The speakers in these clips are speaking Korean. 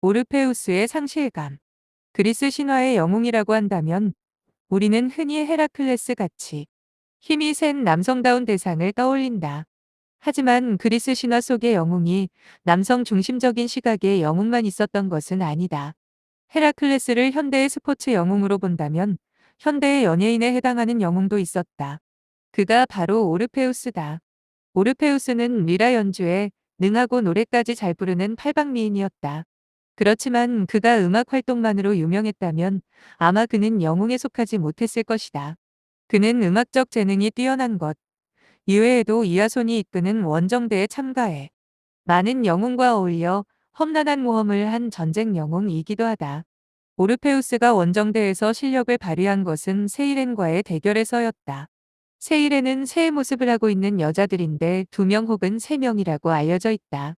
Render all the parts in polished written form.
오르페우스의 상실감. 그리스 신화의 영웅이라고 한다면 우리는 흔히 헤라클레스 같이 힘이 센 남성다운 대상을 떠올린다. 하지만 그리스 신화 속의 영웅이 남성 중심적인 시각의 영웅만 있었던 것은 아니다. 헤라클레스를 현대의 스포츠 영웅으로 본다면 현대의 연예인에 해당하는 영웅도 있었다. 그가 바로 오르페우스다. 오르페우스는 리라 연주에 능하고 노래까지 잘 부르는 팔방미인이었다. 그렇지만 그가 음악 활동만으로 유명했다면 아마 그는 영웅에 속하지 못했을 것이다. 그는 음악적 재능이 뛰어난 것, 이외에도 이하손이 이끄는 원정대에 참가해 많은 영웅과 어울려 험난한 모험을 한 전쟁 영웅이기도 하다. 오르페우스가 원정대에서 실력을 발휘한 것은 세이렌과의 대결에서였다. 세이렌은 새의 모습을 하고 있는 여자들인데 2명 혹은 3명이라고 알려져 있다.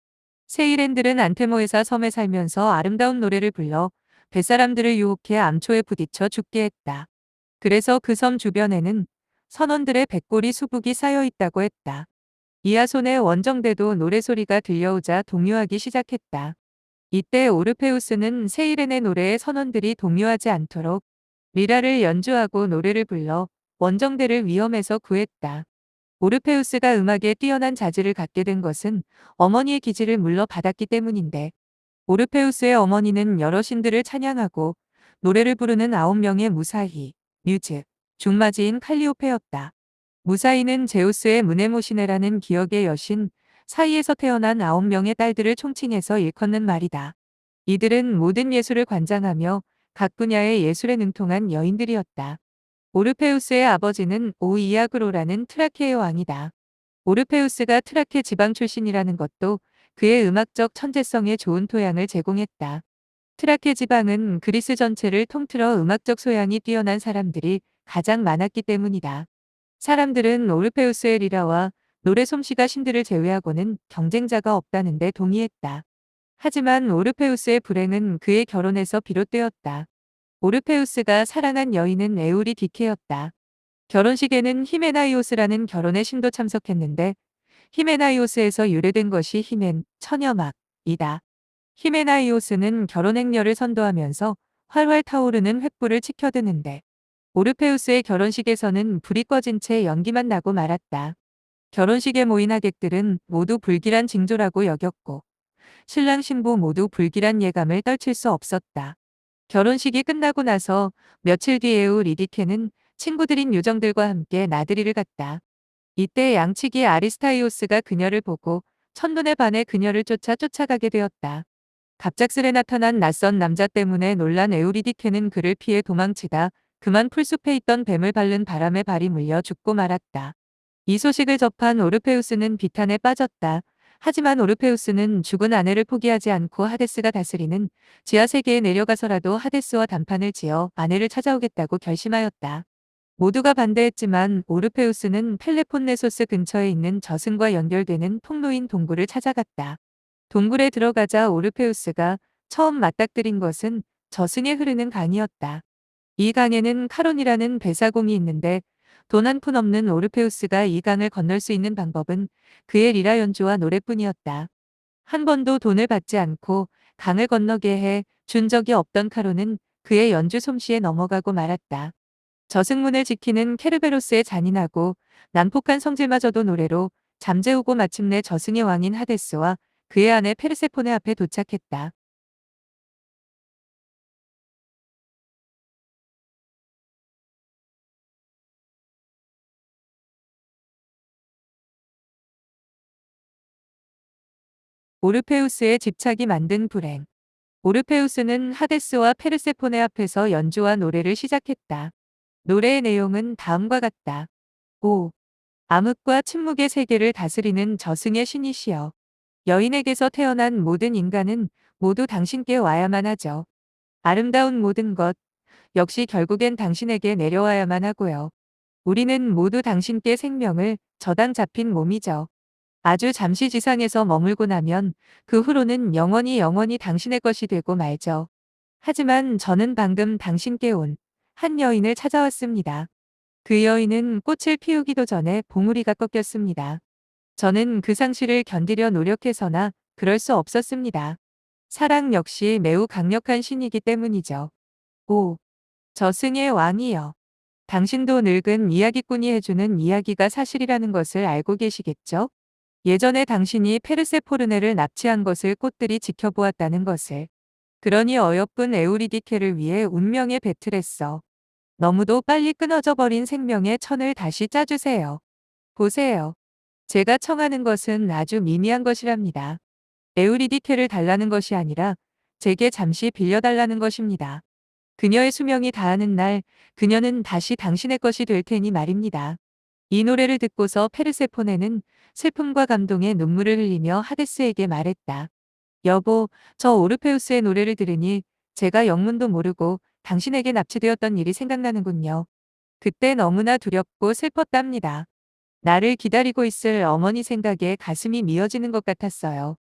세이렌들은 안테모에사 섬에 살면서 아름다운 노래를 불러 뱃사람들을 유혹해 암초에 부딪혀 죽게 했다. 그래서 그 섬 주변에는 선원들의 백골이 수북이 쌓여 있다고 했다. 이하손의 원정대도 노래소리가 들려오자 동요하기 시작했다. 이때 오르페우스는 세이렌의 노래에 선원들이 동요하지 않도록 리라를 연주하고 노래를 불러 원정대를 위험에서 구했다. 오르페우스가 음악에 뛰어난 자질을 갖게 된 것은 어머니의 기질을 물러받았기 때문인데, 오르페우스의 어머니는 여러 신들을 찬양하고 노래를 부르는 9명의 무사히, 뮤즈, 중마지인 칼리오페였다. 무사히는 제우스의 무네모시네라는 기억의 여신 사이에서 태어난 9명의 딸들을 총칭해서 일컫는 말이다. 이들은 모든 예술을 관장하며 각 분야의 예술에 능통한 여인들이었다. 오르페우스의 아버지는 오이아그로라는 트라케의 왕이다. 오르페우스가 트라케 지방 출신이라는 것도 그의 음악적 천재성에 좋은 토양을 제공했다. 트라케 지방은 그리스 전체를 통틀어 음악적 소양이 뛰어난 사람들이 가장 많았기 때문이다. 사람들은 오르페우스의 리라와 노래 솜씨가 신들을 제외하고는 경쟁자가 없다는 데 동의했다. 하지만 오르페우스의 불행은 그의 결혼에서 비롯되었다. 오르페우스가 사랑한 여인은 에우리디케였다. 결혼식에는 히메나이오스라는 결혼의 신도 참석했는데 히메나이오스에서 유래된 것이 히멘, 처녀막이다. 히메나이오스는 결혼 행렬을 선도하면서 활활 타오르는 횃불을 치켜드는데 오르페우스의 결혼식에서는 불이 꺼진 채 연기만 나고 말았다. 결혼식에 모인 하객들은 모두 불길한 징조라고 여겼고 신랑 신부 모두 불길한 예감을 떨칠 수 없었다. 결혼식이 끝나고 나서 며칠 뒤 에우리디케는 친구들인 요정들과 함께 나들이를 갔다. 이때 양치기 아리스타이오스가 그녀를 보고 첫눈에 반해 그녀를 쫓아가게 되었다. 갑작스레 나타난 낯선 남자 때문에 놀란 에우리디케는 그를 피해 도망치다 그만 풀숲에 있던 뱀을 밟는 바람에 발이 물려 죽고 말았다. 이 소식을 접한 오르페우스는 비탄에 빠졌다. 하지만 오르페우스는 죽은 아내를 포기하지 않고 하데스가 다스리는 지하세계에 내려가서라도 하데스와 단판을 지어 아내를 찾아오겠다고 결심하였다. 모두가 반대했지만 오르페우스는 펠레폰네소스 근처에 있는 저승과 연결되는 통로인 동굴을 찾아갔다. 동굴에 들어가자 오르페우스가 처음 맞닥뜨린 것은 저승에 흐르는 강이었다. 이 강에는 카론이라는 배사공이 있는데 돈 한 푼 없는 오르페우스가 이 강을 건널 수 있는 방법은 그의 리라 연주와 노래뿐이었다. 한 번도 돈을 받지 않고 강을 건너게 해 준 적이 없던 카론은 그의 연주 솜씨에 넘어가고 말았다. 저승문을 지키는 케르베로스의 잔인하고 난폭한 성질마저도 노래로 잠재우고 마침내 저승의 왕인 하데스와 그의 아내 페르세포네 앞에 도착했다. 오르페우스의 집착이 만든 불행. 오르페우스는 하데스와 페르세포네 앞에서 연주와 노래를 시작했다. 노래의 내용은 다음과 같다. 5. 암흑과 침묵의 세계를 다스리는 저승의 신이시여. 여인에게서 태어난 모든 인간은 모두 당신께 와야만 하죠. 아름다운 모든 것, 역시 결국엔 당신에게 내려와야만 하고요. 우리는 모두 당신께 생명을 저당 잡힌 몸이죠. 아주 잠시 지상에서 머물고 나면 그 후로는 영원히 당신의 것이 되고 말죠. 하지만 저는 방금 당신께 온 한 여인을 찾아왔습니다. 그 여인은 꽃을 피우기도 전에 봉우리가 꺾였습니다. 저는 그 상실을 견디려 노력해서나 그럴 수 없었습니다. 사랑 역시 매우 강력한 신이기 때문이죠. 5. 저승의 왕이여. 당신도 늙은 이야기꾼이 해주는 이야기가 사실이라는 것을 알고 계시겠죠? 예전에 당신이 페르세포르네를 납치한 것을 꽃들이 지켜보았다는 것을. 그러니 어여쁜 에우리디케를 위해 운명의 배틀했어. 너무도 빨리 끊어져 버린 생명의 천을 다시 짜주세요. 보세요. 제가 청하는 것은 아주 미미한 것이랍니다. 에우리디케를 달라는 것이 아니라 제게 잠시 빌려달라는 것입니다. 그녀의 수명이 다하는 날 그녀는 다시 당신의 것이 될 테니 말입니다. 이 노래를 듣고서 페르세포네는 슬픔과 감동의 눈물을 흘리며 하데스에게 말했다. 여보, 저 오르페우스의 노래를 들으니 제가 영문도 모르고 당신에게 납치되었던 일이 생각나는군요. 그때 너무나 두렵고 슬펐답니다. 나를 기다리고 있을 어머니 생각에 가슴이 미어지는 것 같았어요.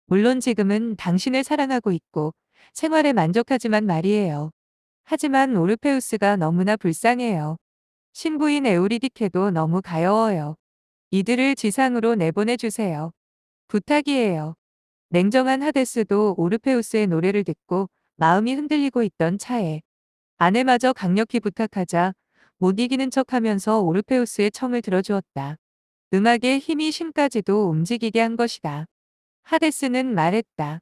물론 지금은 당신을 사랑하고 있고 생활에 만족하지만 말이에요. 하지만 오르페우스가 너무나 불쌍해요. 신부인 에우리디케도 너무 가여워요. 이들을 지상으로 내보내주세요. 부탁이에요. 냉정한 하데스도 오르페우스의 노래를 듣고 마음이 흔들리고 있던 차에 아내마저 강력히 부탁하자 못 이기는 척하면서 오르페우스의 청을 들어주었다. 음악의 힘이 심까지도 움직이게 한 것이다. 하데스는 말했다.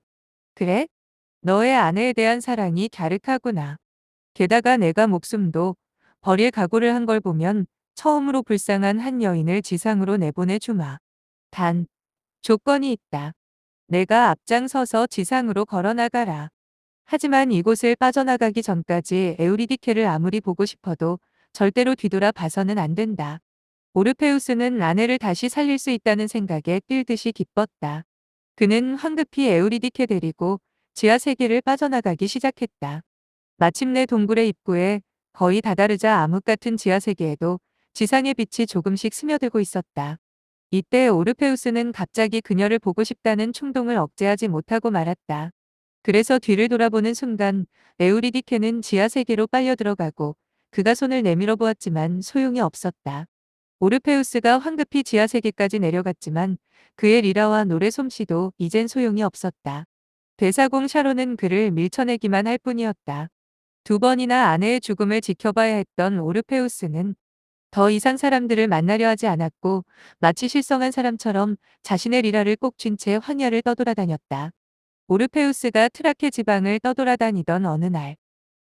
그래? 너의 아내에 대한 사랑이 갸륵하구나. 게다가 내가 목숨도 버릴 각오를 한 걸 보면 처음으로 불쌍한 한 여인을 지상으로 내보내 주마. 단, 조건이 있다. 내가 앞장서서 지상으로 걸어나가라. 하지만 이곳을 빠져나가기 전까지 에우리디케를 아무리 보고 싶어도 절대로 뒤돌아 봐서는 안 된다. 오르페우스는 아내를 다시 살릴 수 있다는 생각에 뛸 듯이 기뻤다. 그는 황급히 에우리디케 데리고 지하 세계를 빠져나가기 시작했다. 마침내 동굴의 입구에 거의 다다르자 암흑 같은 지하 세계에도 지상의 빛이 조금씩 스며들고 있었다. 이때 오르페우스는 갑자기 그녀를 보고 싶다는 충동을 억제하지 못하고 말았다. 그래서 뒤를 돌아보는 순간 에우리디케는 지하 세계로 빨려 들어가고 그가 손을 내밀어 보았지만 소용이 없었다. 오르페우스가 황급히 지하 세계까지 내려갔지만 그의 리라와 노래 솜씨도 이젠 소용이 없었다. 대사공 샤론은 그를 밀쳐내기만 할 뿐이었다. 두 번이나 아내의 죽음을 지켜봐야 했던 오르페우스는 더 이상 사람들을 만나려 하지 않았고 마치 실성한 사람처럼 자신의 리라를 꼭 쥔 채 황야를 떠돌아다녔다. 오르페우스가 트라케 지방을 떠돌아다니던 어느 날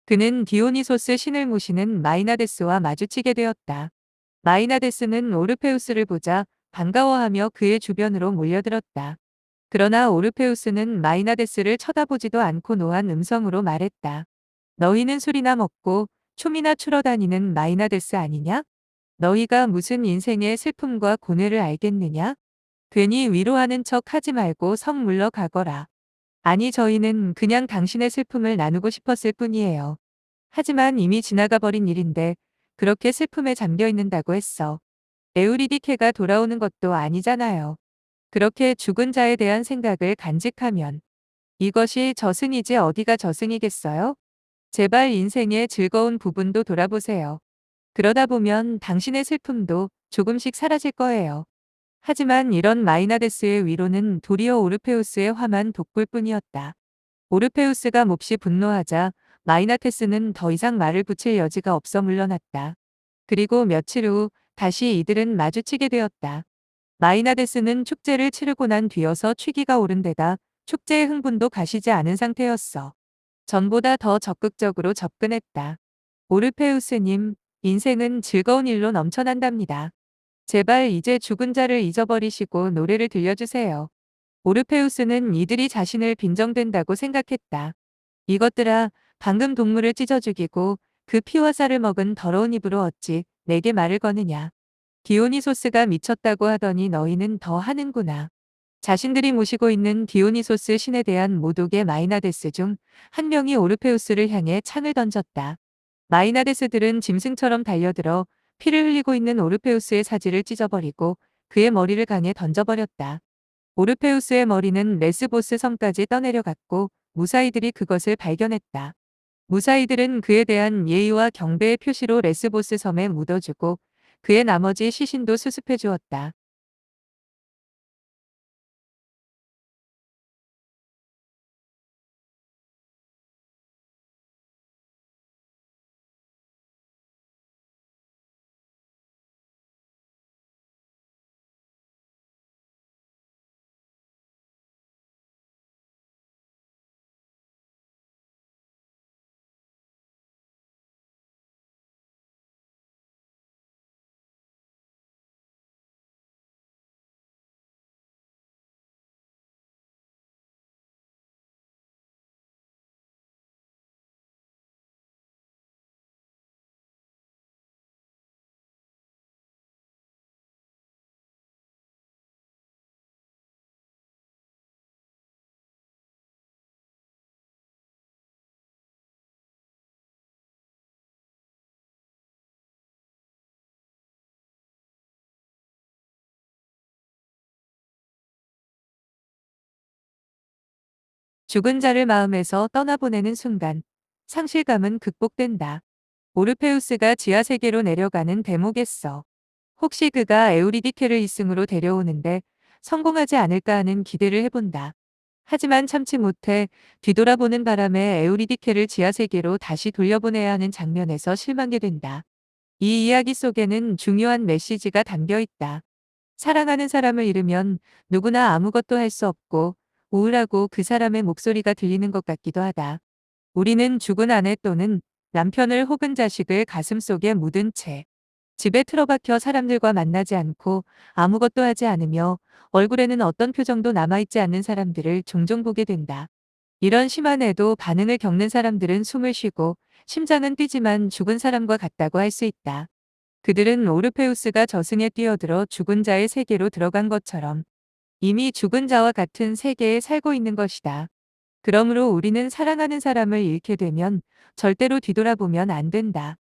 그는 디오니소스 신을 모시는 마이나데스와 마주치게 되었다. 마이나데스는 오르페우스를 보자 반가워하며 그의 주변으로 몰려들었다. 그러나 오르페우스는 마이나데스를 쳐다보지도 않고 노한 음성으로 말했다. 너희는 술이나 먹고 춤이나 추러 다니는 마이나데스 아니냐? 너희가 무슨 인생의 슬픔과 고뇌를 알겠느냐? 괜히 위로하는 척 하지 말고 성 물러가거라. 아니 저희는 그냥 당신의 슬픔을 나누고 싶었을 뿐이에요. 하지만 이미 지나가 버린 일인데 그렇게 슬픔에 잠겨 있는다고 했어. 에우리디케가 돌아오는 것도 아니잖아요. 그렇게 죽은 자에 대한 생각을 간직하면 이것이 저승이지 어디가 저승이겠어요? 제발 인생의 즐거운 부분도 돌아보세요. 그러다 보면 당신의 슬픔도 조금씩 사라질 거예요. 하지만 이런 마이나데스의 위로는 도리어 오르페우스의 화만 돋굴 뿐이었다. 오르페우스가 몹시 분노하자 마이나테스는 더 이상 말을 붙일 여지가 없어 물러났다. 그리고 며칠 후 다시 이들은 마주치게 되었다. 마이나데스는 축제를 치르고 난 뒤여서 취기가 오른 데다 축제의 흥분도 가시지 않은 상태였어. 전보다 더 적극적으로 접근했다. 오르페우스님, 인생은 즐거운 일로 넘쳐난답니다. 제발 이제 죽은 자를 잊어버리시고 노래를 들려주세요. 오르페우스는 이들이 자신을 빈정된다고 생각했다. 이것들아, 방금 동물을 찢어 죽이고 그 피와 쌀을 먹은 더러운 입으로 어찌 내게 말을 거느냐. 디오니소스가 미쳤다고 하더니 너희는 더 하는구나. 자신들이 모시고 있는 디오니소스 신에 대한 모독의 마이나데스 중 한 명이 오르페우스를 향해 창을 던졌다. 마이나데스들은 짐승처럼 달려들어 피를 흘리고 있는 오르페우스의 사지를 찢어버리고 그의 머리를 강에 던져버렸다. 오르페우스의 머리는 레스보스 섬까지 떠내려갔고 무사이들이 그것을 발견했다. 무사이들은 그에 대한 예의와 경배의 표시로 레스보스 섬에 묻어주고 그의 나머지 시신도 수습해 주었다. 죽은 자를 마음에서 떠나보내는 순간 상실감은 극복된다. 오르페우스가 지하 세계로 내려가는 대목에서 혹시 그가 에우리디케를 이승으로 데려오는데 성공하지 않을까 하는 기대를 해본다. 하지만 참지 못해 뒤돌아보는 바람에 에우리디케를 지하 세계로 다시 돌려보내야 하는 장면에서 실망하게 된다. 이 이야기 속에는 중요한 메시지가 담겨 있다. 사랑하는 사람을 잃으면 누구나 아무것도 할 수 없고 우울하고 그 사람의 목소리가 들리는 것 같기도 하다. 우리는 죽은 아내 또는 남편을 혹은 자식을 가슴속에 묻은 채 집에 틀어박혀 사람들과 만나지 않고 아무것도 하지 않으며 얼굴에는 어떤 표정도 남아있지 않는 사람들을 종종 보게 된다. 이런 심한 애도 반응을 겪는 사람들은 숨을 쉬고 심장은 뛰지만 죽은 사람과 같다고 할 수 있다. 그들은 오르페우스가 저승에 뛰어들어 죽은 자의 세계로 들어간 것처럼 이미 죽은 자와 같은 세계에 살고 있는 것이다. 그러므로 우리는 사랑하는 사람을 잃게 되면 절대로 뒤돌아보면 안 된다.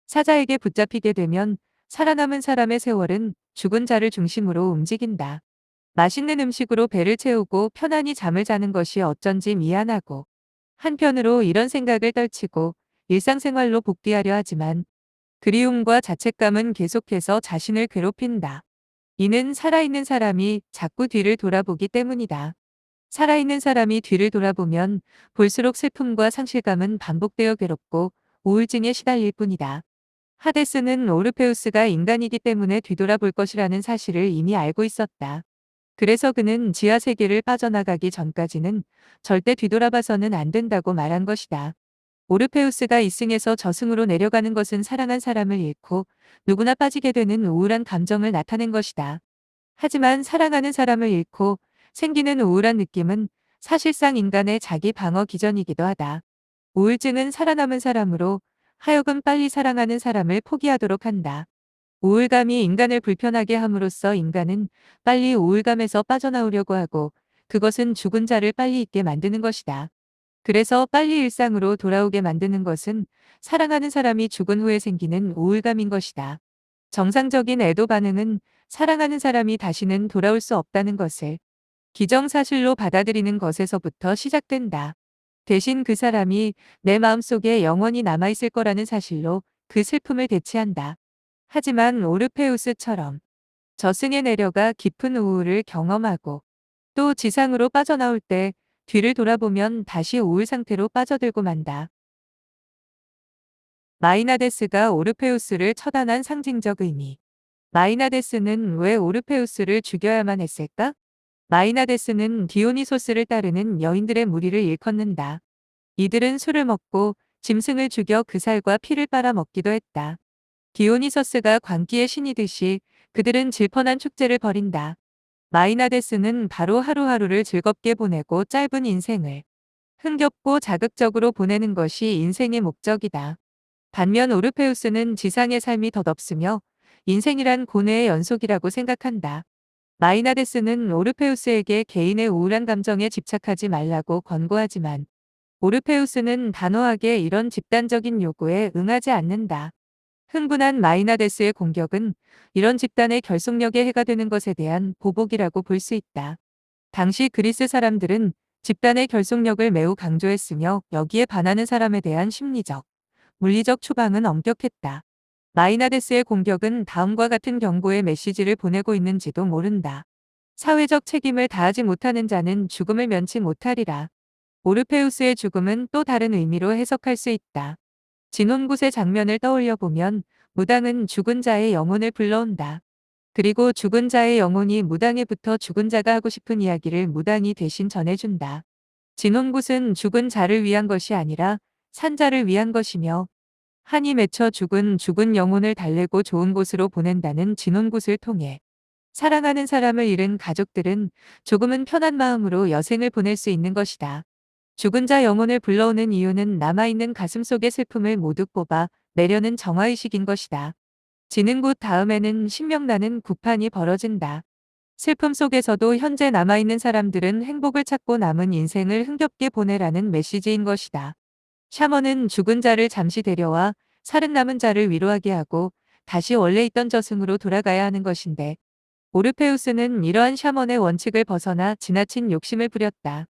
사자에게 붙잡히게 되면 살아남은 사람의 세월은 죽은 자를 중심으로 움직인다. 맛있는 음식으로 배를 채우고 편안히 잠을 자는 것이 어쩐지 미안하고 한편으로 이런 생각을 떨치고 일상생활로 복귀하려 하지만 그리움과 자책감은 계속해서 자신을 괴롭힌다. 이는 살아있는 사람이 자꾸 뒤를 돌아보기 때문이다. 살아있는 사람이 뒤를 돌아보면 볼수록 슬픔과 상실감은 반복되어 괴롭고 우울증에 시달릴 뿐이다. 하데스는 오르페우스가 인간이기 때문에 뒤돌아볼 것이라는 사실을 이미 알고 있었다. 그래서 그는 지하 세계를 빠져나가기 전까지는 절대 뒤돌아봐서는 안 된다고 말한 것이다. 오르페우스가 이승에서 저승으로 내려가는 것은 사랑한 사람을 잃고 누구나 빠지게 되는 우울한 감정을 나타낸 것이다. 하지만 사랑하는 사람을 잃고 생기는 우울한 느낌은 사실상 인간의 자기 방어 기전이기도 하다. 우울증은 살아남은 사람으로 하여금 빨리 사랑하는 사람을 포기하도록 한다. 우울감이 인간을 불편하게 함으로써 인간은 빨리 우울감에서 빠져나오려고 하고 그것은 죽은 자를 빨리 잊게 만드는 것이다. 그래서 빨리 일상으로 돌아오게 만드는 것은 사랑하는 사람이 죽은 후에 생기는 우울감인 것이다. 정상적인 애도 반응은 사랑하는 사람이 다시는 돌아올 수 없다는 것을 기정사실로 받아들이는 것에서부터 시작된다. 대신 그 사람이 내 마음속에 영원히 남아있을 거라는 사실로 그 슬픔을 대체한다. 하지만 오르페우스처럼 저승에 내려가 깊은 우울을 경험하고 또 지상으로 빠져나올 때 뒤를 돌아보면 다시 우울 상태로 빠져들고 만다. 마이나데스가 오르페우스를 처단한 상징적 의미. 마이나데스는 왜 오르페우스를 죽여야만 했을까? 마이나데스는 디오니소스를 따르는 여인들의 무리를 일컫는다. 이들은 술을 먹고 짐승을 죽여 그 살과 피를 빨아 먹기도 했다. 디오니소스가 광기의 신이듯이 그들은 질펀한 축제를 벌인다. 마이나데스는 바로 하루하루를 즐겁게 보내고 짧은 인생을 흥겹고 자극적으로 보내는 것이 인생의 목적이다. 반면 오르페우스는 지상의 삶이 덧없으며 인생이란 고뇌의 연속이라고 생각한다. 마이나데스는 오르페우스에게 개인의 우울한 감정에 집착하지 말라고 권고하지만 오르페우스는 단호하게 이런 집단적인 요구에 응하지 않는다. 흥분한 마이나데스의 공격은 이런 집단의 결속력에 해가 되는 것에 대한 보복이라고 볼 수 있다. 당시 그리스 사람들은 집단의 결속력을 매우 강조했으며 여기에 반하는 사람에 대한 심리적, 물리적 추방은 엄격했다. 마이나데스의 공격은 다음과 같은 경고의 메시지를 보내고 있는지도 모른다. 사회적 책임을 다하지 못하는 자는 죽음을 면치 못하리라. 오르페우스의 죽음은 또 다른 의미로 해석할 수 있다. 진혼굿의 장면을 떠올려 보면 무당은 죽은 자의 영혼을 불러온다. 그리고 죽은 자의 영혼이 무당에 붙어 죽은 자가 하고 싶은 이야기를 무당이 대신 전해준다. 진혼굿은 죽은 자를 위한 것이 아니라 산 자를 위한 것이며 한이 맺혀 죽은 영혼을 달래고 좋은 곳으로 보낸다는 진혼굿을 통해 사랑하는 사람을 잃은 가족들은 조금은 편한 마음으로 여생을 보낼 수 있는 것이다. 죽은 자 영혼을 불러오는 이유는 남아있는 가슴속의 슬픔을 모두 뽑아 내려는 정화의식인 것이다. 지는 곳 다음에는 신명나는 구판이 벌어진다. 슬픔 속에서도 현재 남아있는 사람들은 행복을 찾고 남은 인생을 흥겹게 보내라는 메시지인 것이다. 샤먼은 죽은 자를 잠시 데려와 살은 남은 자를 위로하게 하고 다시 원래 있던 저승으로 돌아가야 하는 것인데 오르페우스는 이러한 샤먼의 원칙을 벗어나 지나친 욕심을 부렸다.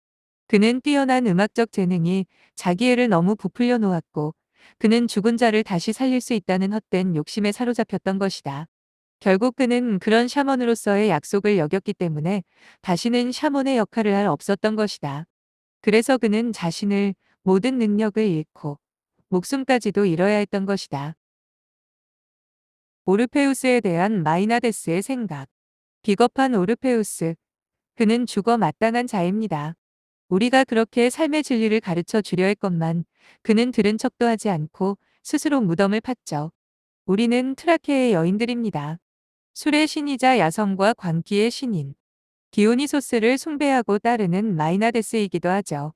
그는 뛰어난 음악적 재능이 자기애를 너무 부풀려 놓았고 그는 죽은 자를 다시 살릴 수 있다는 헛된 욕심에 사로잡혔던 것이다. 결국 그는 그런 샤먼으로서의 약속을 여겼기 때문에 다시는 샤먼의 역할을 할 없었던 것이다. 그래서 그는 자신을 모든 능력을 잃고 목숨까지도 잃어야 했던 것이다. 오르페우스에 대한 마이나데스의 생각. 비겁한 오르페우스. 그는 죽어 마땅한 자입니다. 우리가 그렇게 삶의 진리를 가르쳐 주려 했건만 그는 들은 척도 하지 않고 스스로 무덤을 팠죠. 우리는 트라케의 여인들입니다. 술의 신이자 야성과 광기의 신인. 디오니소스를 숭배하고 따르는 마이나데스이기도 하죠.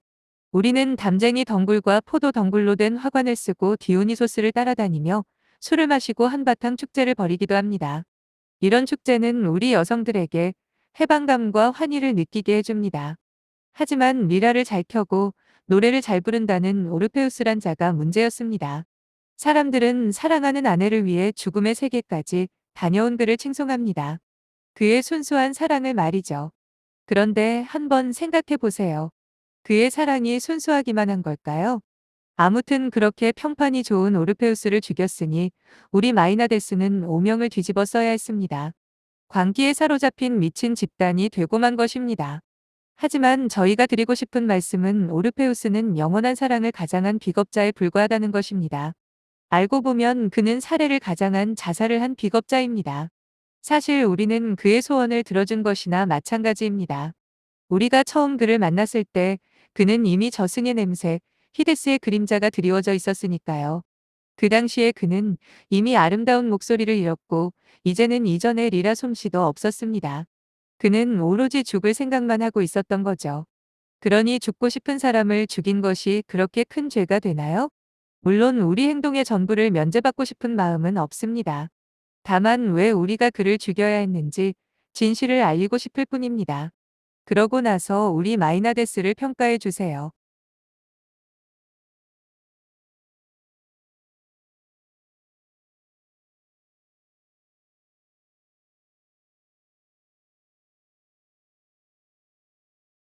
우리는 담쟁이 덩굴과 포도 덩굴로 된 화관을 쓰고 디오니소스를 따라다니며 술을 마시고 한바탕 축제를 벌이기도 합니다. 이런 축제는 우리 여성들에게 해방감과 환희를 느끼게 해줍니다. 하지만 미라를 잘 켜고 노래를 잘 부른다는 오르페우스란 자가 문제였습니다. 사람들은 사랑하는 아내를 위해 죽음의 세계까지 다녀온 그를 칭송합니다. 그의 순수한 사랑을 말이죠. 그런데 한번 생각해 보세요. 그의 사랑이 순수하기만 한 걸까요? 아무튼 그렇게 평판이 좋은 오르페우스를 죽였으니 우리 마이나데스는 오명을 뒤집어 써야 했습니다. 광기에 사로잡힌 미친 집단이 되고 만 것입니다. 하지만 저희가 드리고 싶은 말씀은 오르페우스는 영원한 사랑을 가장한 비겁자에 불과하다는 것입니다. 알고 보면 그는 살해를 가장한 자살을 한 비겁자입니다. 사실 우리는 그의 소원을 들어준 것이나 마찬가지입니다. 우리가 처음 그를 만났을 때 그는 이미 저승의 냄새, 히데스의 그림자가 드리워져 있었으니까요. 그 당시에 그는 이미 아름다운 목소리를 잃었고 이제는 이전의 리라 솜씨도 없었습니다. 그는 오로지 죽을 생각만 하고 있었던 거죠. 그러니 죽고 싶은 사람을 죽인 것이 그렇게 큰 죄가 되나요? 물론 우리 행동의 전부를 면제받고 싶은 마음은 없습니다. 다만 왜 우리가 그를 죽여야 했는지 진실을 알리고 싶을 뿐입니다. 그러고 나서 우리 마이나데스를 평가해 주세요.